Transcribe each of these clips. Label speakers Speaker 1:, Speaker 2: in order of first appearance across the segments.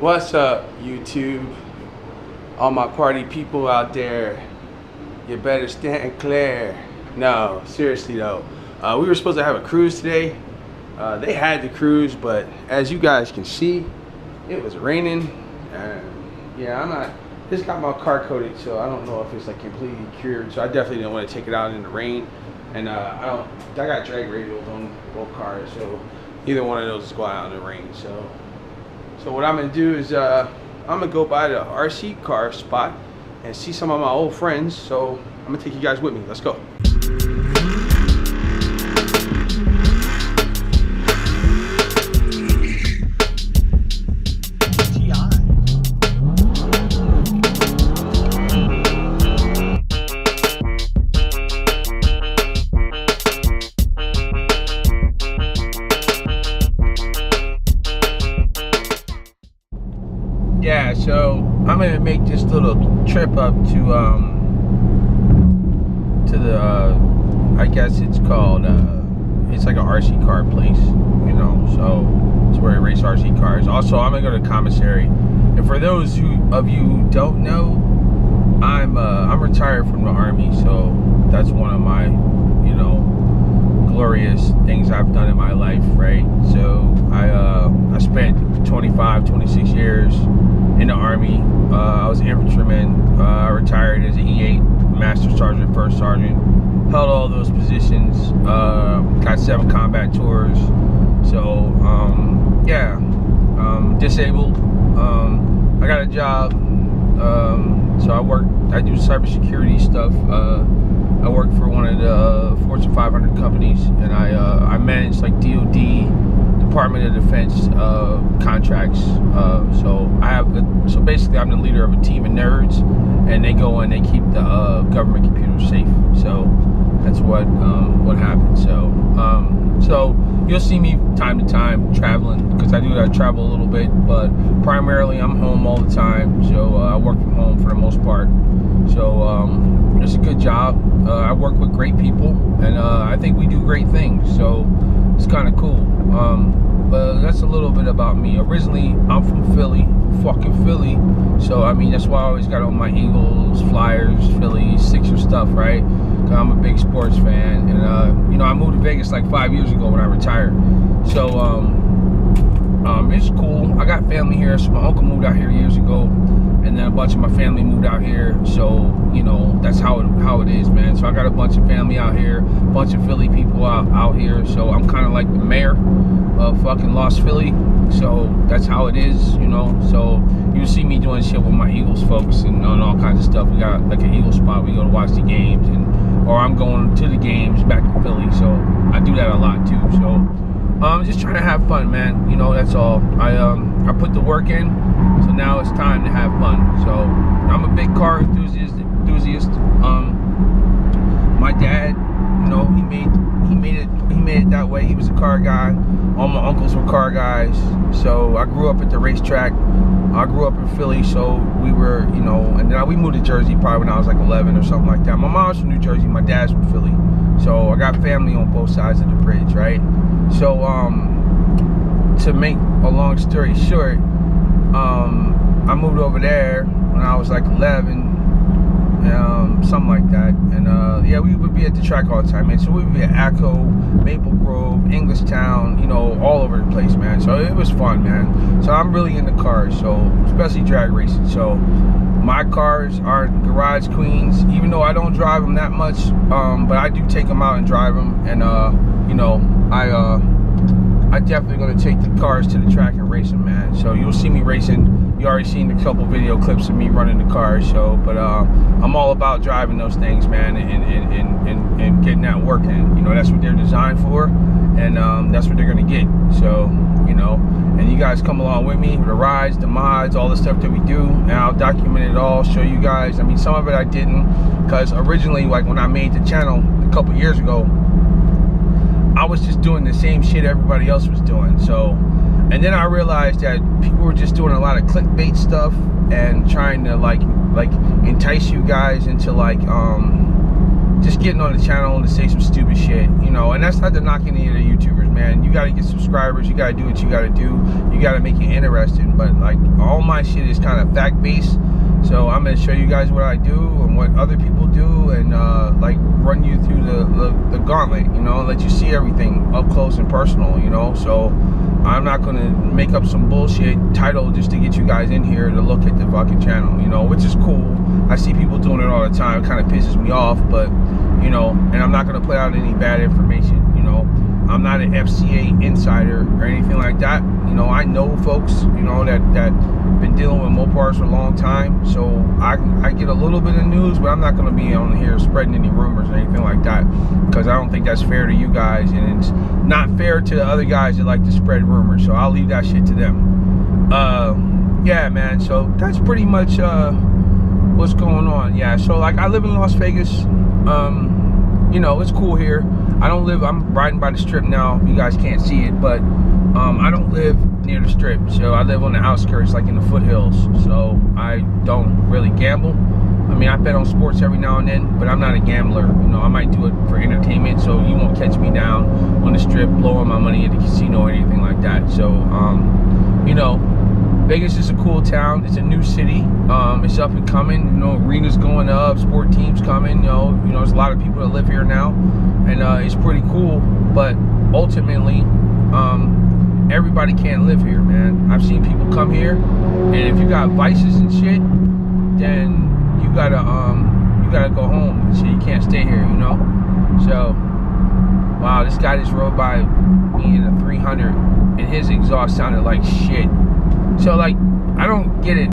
Speaker 1: What's up, YouTube? All my party people out there, you better stand clear. No, seriously though. We were supposed to have a cruise today. They had the cruise, but as you guys can see, it was raining. Yeah, just got my car coated, so I don't know if it's like completely cured. So I definitely didn't want to take it out in the rain. And I got drag radials on both cars, so either one of those is going out in the rain. So what I'm gonna do is I'm gonna go by the RC car spot and see some of my old friends. So I'm gonna take you guys with me. Let's go. Yeah, so I'm gonna make this little trip up to the I guess it's called it's like an RC car place, you know. So it's where I race RC cars. Also, I'm gonna go to Commissary. And for those of you who don't know, I'm retired from the Army, so that's one of my, you know, glorious things I've done in my life, right? So I spent 26 years in the Army. I was an infantryman. I retired as an E8 Master Sergeant, First Sergeant. Held all those positions. Got 7 combat tours. So yeah, disabled. I got a job. So I do cybersecurity stuff. I work for one of the Fortune 500 companies, and I manage like DoD, Department of Defense contracts. So basically I'm the leader of a team of nerds, and they go and they keep the government computers safe. So that's what happens. So you'll see me time to time traveling, because I travel a little bit, but primarily I'm home all the time. So I work from home for the most part. So it's a good job. I work with great people, and I think we do great things. So it's kind of cool. But that's a little bit about me. Originally, I'm from Philly, fucking Philly. So I mean, that's why I always got on my Eagles, Flyers, Phillies, Sixers stuff, right? Cause I'm a big sports fan, and you know, I moved to Vegas like 5 years ago when I retired. So it's cool. I got family here. So my uncle moved out here years ago, and then a bunch of my family moved out here. So you know, that's how it is, man. So I got a bunch of family out here, a bunch of Philly people out here. So I'm kind of like the mayor of fucking Lost Philly. So that's how it is, you know. So you see me doing shit with my Eagles folks and on all kinds of stuff. We got like an Eagles spot. We go to watch the games, or I'm going to the games back to Philly. So I do that a lot too. So I'm just trying to have fun, man. You know, that's all. I put the work in, so now it's time to have fun. So I'm a big car enthusiast. My dad, you know, he made it that way. He was a car guy. All my uncles were car guys. So I grew up at the racetrack. I grew up in Philly, so we were, you know, and then we moved to Jersey probably when I was like 11 or something like that. My mom's from New Jersey, my dad's from Philly. So I got family on both sides of the bridge, right? So to make a long story short, I moved over there when I was like 11, something like that. And yeah, we would be at the track all the time, man. So we would be at Acco, Maple Grove, Englishtown, you know, all over the place, man. So it was fun, man. So I'm really into cars, so especially drag racing. So my cars are garage queens, even though I don't drive them that much, but I do take them out and drive them. And you know, I definitely gonna take the cars to the track and race them, man. So you'll see me racing. You already seen a couple video clips of me running the cars. So, but I'm all about driving those things, man, and getting that work in. You know, that's what they're designed for, and that's what they're gonna get. So, you know, and you guys come along with me, the rides, the mods, all the stuff that we do, and I'll document it all, show you guys. I mean, some of it I didn't, because originally, like when I made the channel a couple years ago, I was just doing the same shit everybody else was doing. So, and then I realized that people were just doing a lot of clickbait stuff and trying to like entice you guys into like just getting on the channel to say some stupid shit, you know. And that's not to knock any of the YouTubers, man. You gotta get subscribers, you gotta do what you gotta do, you gotta make it interesting. But like, all my shit is kind of fact-based, so I'm gonna show you guys what I do and what other people do, and like run you through the gauntlet, you know, let you see everything up close and personal, you know. So I'm not gonna make up some bullshit title just to get you guys in here to look at the fucking channel, you know, which is cool. I see people doing it all the time. It kind of pisses me off, but you know, and I'm not gonna put out any bad information, you know. I'm not an FCA insider or anything like that. You know, I know folks, you know, that been dealing with Mopars for a long time, so I get a little bit of news, but I'm not going to be on here spreading any rumors or anything like that, because I don't think that's fair to you guys, and it's not fair to the other guys that like to spread rumors, so I'll leave that shit to them. Yeah, man, so that's pretty much what's going on. Yeah, so like, I live in Las Vegas. You know, it's cool here. I'm riding by the strip now. You guys can't see it, but I don't live near the strip, so I live on the outskirts, like in the foothills, so I don't really gamble. I mean, I bet on sports every now and then, but I'm not a gambler. You know, I might do it for entertainment, so you won't catch me down on the strip blowing my money at the casino or anything like that. So you know, Vegas is a cool town. It's a new city. It's up and coming. You know, arenas going up, sport teams coming. You know, there's a lot of people that live here now, and it's pretty cool. But ultimately, everybody can't live here, man. I've seen people come here, and if you got vices and shit, then you gotta go home. So you can't stay here, you know. So, wow, this guy just rode by me in a 300, and his exhaust sounded like shit. So like, I don't get it.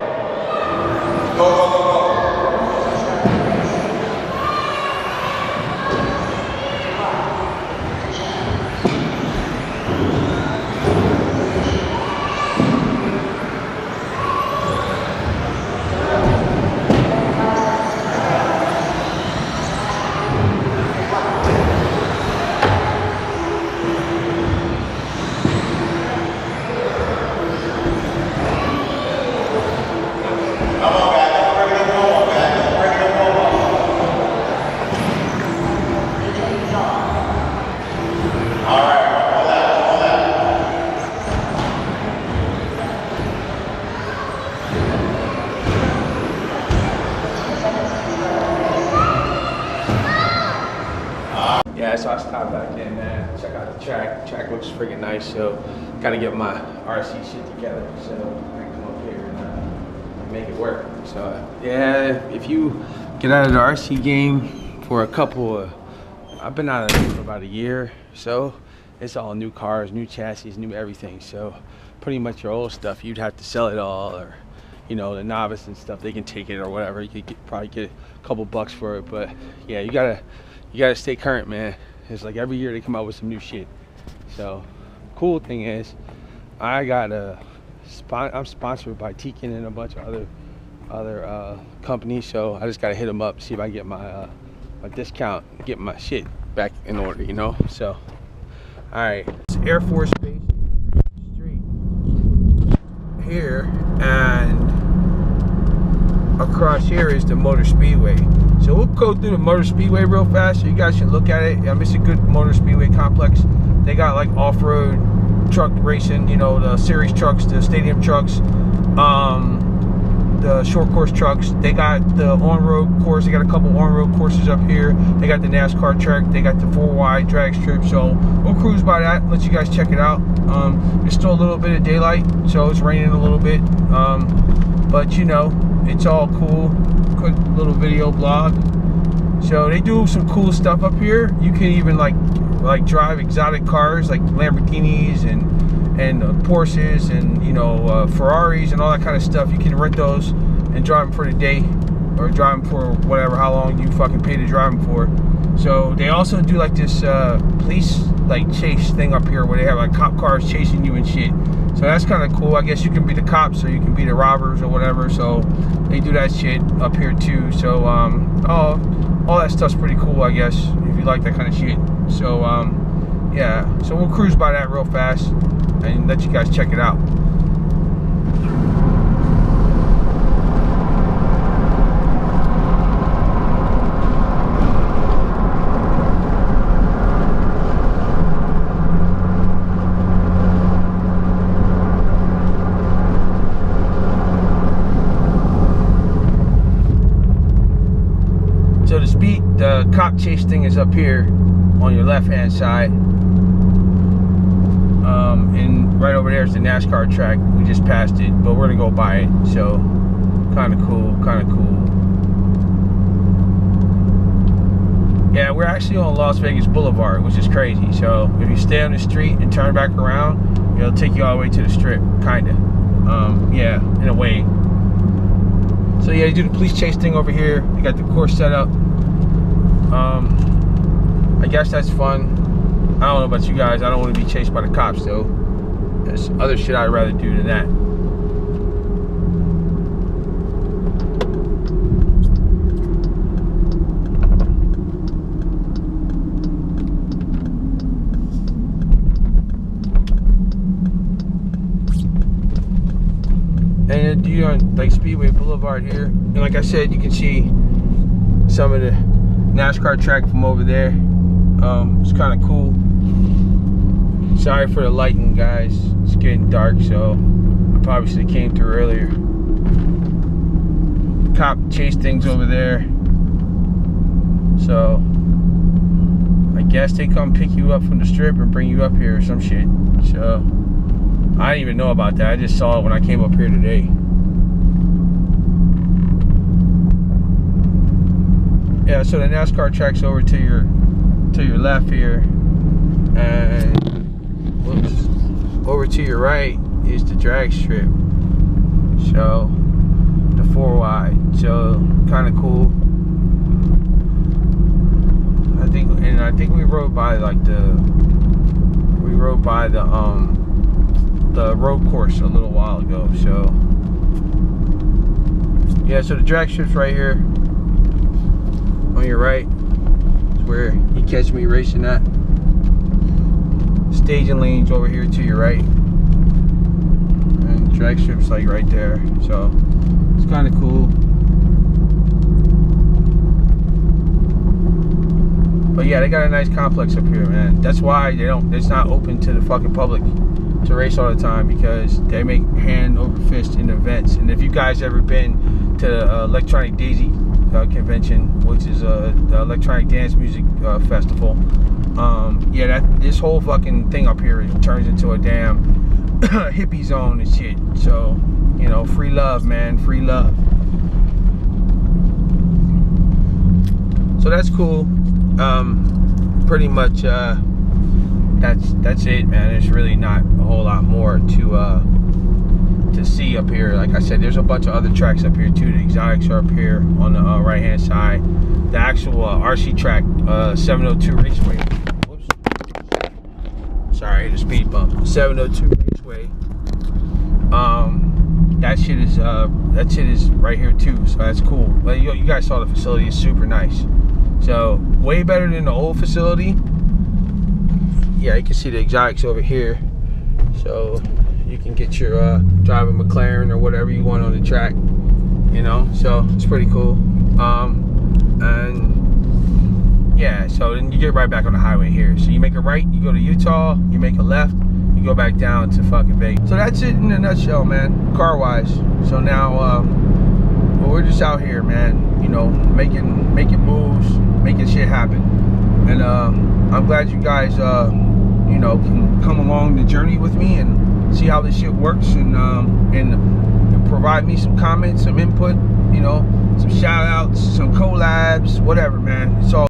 Speaker 1: Yeah, so I stopped back in, man. Check out the track. The track looks freaking nice, so gotta get my RC shit together so I can come up here and make it work. So yeah, if you get out of the RC game for a couple of, I've been out of it for about a year, so it's all new cars, new chassis, new everything. So pretty much your old stuff, you'd have to sell it all, or you know, the novice and stuff, they can take it or whatever. You could probably get a couple bucks for it, but yeah, you gotta stay current, man. It's like every year they come out with some new shit. So cool thing is, I got I'm sponsored by Tekin and a bunch of other companies, so I just gotta hit them up, see if I can get my discount, get my shit back in order, you know. So all right, it's Air Force Base Street here, and across here is the Motor Speedway. So we'll go through the Motor Speedway real fast so you guys should look at it. It's a good Motor Speedway complex. They got like off-road truck racing, you know, the series trucks, the stadium trucks, the short course trucks. They got the on-road course. They got a couple on-road courses up here. They got the NASCAR track. They got the 4-wide drag strip. So we'll cruise by that, let you guys check it out. It's still a little bit of daylight, so it's raining a little bit, but you know, it's all cool. Quick little video blog. So they do some cool stuff up here. You can even like drive exotic cars like Lamborghinis and Porsches and, you know, Ferraris and all that kind of stuff. You can rent those and drive them for the day, or drive them for whatever, how long you fucking pay to drive them for. So they also do like this police like chase thing up here where they have like cop cars chasing you and shit. So that's kind of cool. I guess you can be the cops or you can be the robbers or whatever. So they do that shit up here too. So all that stuff's pretty cool, I guess, if you like that kind of shit. So yeah, so we'll cruise by that real fast and let you guys check it out. The cop chase thing is up here on your left hand side. And right over there is the NASCAR track. We just passed it, but we're gonna go by it. So kind of cool, kind of cool. Yeah, we're actually on Las Vegas Boulevard, which is crazy. So if you stay on the street and turn back around, it'll take you all the way to the strip, kinda. Yeah, in a way. So yeah, you do the police chase thing over here. You got the course set up. I guess that's fun. I don't know about you guys. I don't want to be chased by the cops though. There's other shit I'd rather do than that. And you're on like Speedway Boulevard here. And like I said, you can see some of the NASCAR track from over there. It's kind of cool. Sorry for the lighting, guys. It's getting dark, so I probably should have came through earlier. Cop chase things over there. So I guess they come pick you up from the strip and bring you up here or some shit. So I didn't even know about that. I just saw it when I came up here today. Yeah, so the NASCAR track's over to your left here, and whoops, over to your right is the drag strip. So the 4 wide. So kind of cool. I think we rode by like the road course a little while ago. So yeah, so the drag strip's right here on your right. It's where you catch me racing at. Staging lanes over here to your right, and drag strip's like right there. So it's kind of cool. But yeah, they got a nice complex up here, man. That's why it's not open to the fucking public to race all the time, because they make hand over fist in events. And if you guys ever been to the Electronic Daisy convention, which is the electronic dance music festival, yeah, this whole fucking thing up here turns into a damn hippie zone and shit. So, you know, free love, man, free love. So that's cool. Pretty much that's it, man. There's really not a whole lot more to see up here. Like I said, there's a bunch of other tracks up here too. The exotics are up here on the right hand side. The actual RC track, 702 Raceway. Whoops. Sorry, the speed bump. 702 Raceway. That shit is right here too. So that's cool. Well, you guys saw the facility. It's super nice. So way better than the old facility. Yeah, you can see the exotics over here. So you can get your drive a McLaren or whatever you want on the track, you know. So it's pretty cool. And yeah, so then you get right back on the highway here. So you make a right, you go to Utah. You make a left, you go back down to fucking Vegas. So that's it in a nutshell, man, car wise. So now well, we're just out here, man, you know, making moves, making shit happen. And I'm glad you guys you know, can come along the journey with me and see how this shit works, and provide me some comments, some input, you know, some shout outs, some collabs, whatever, man. It's all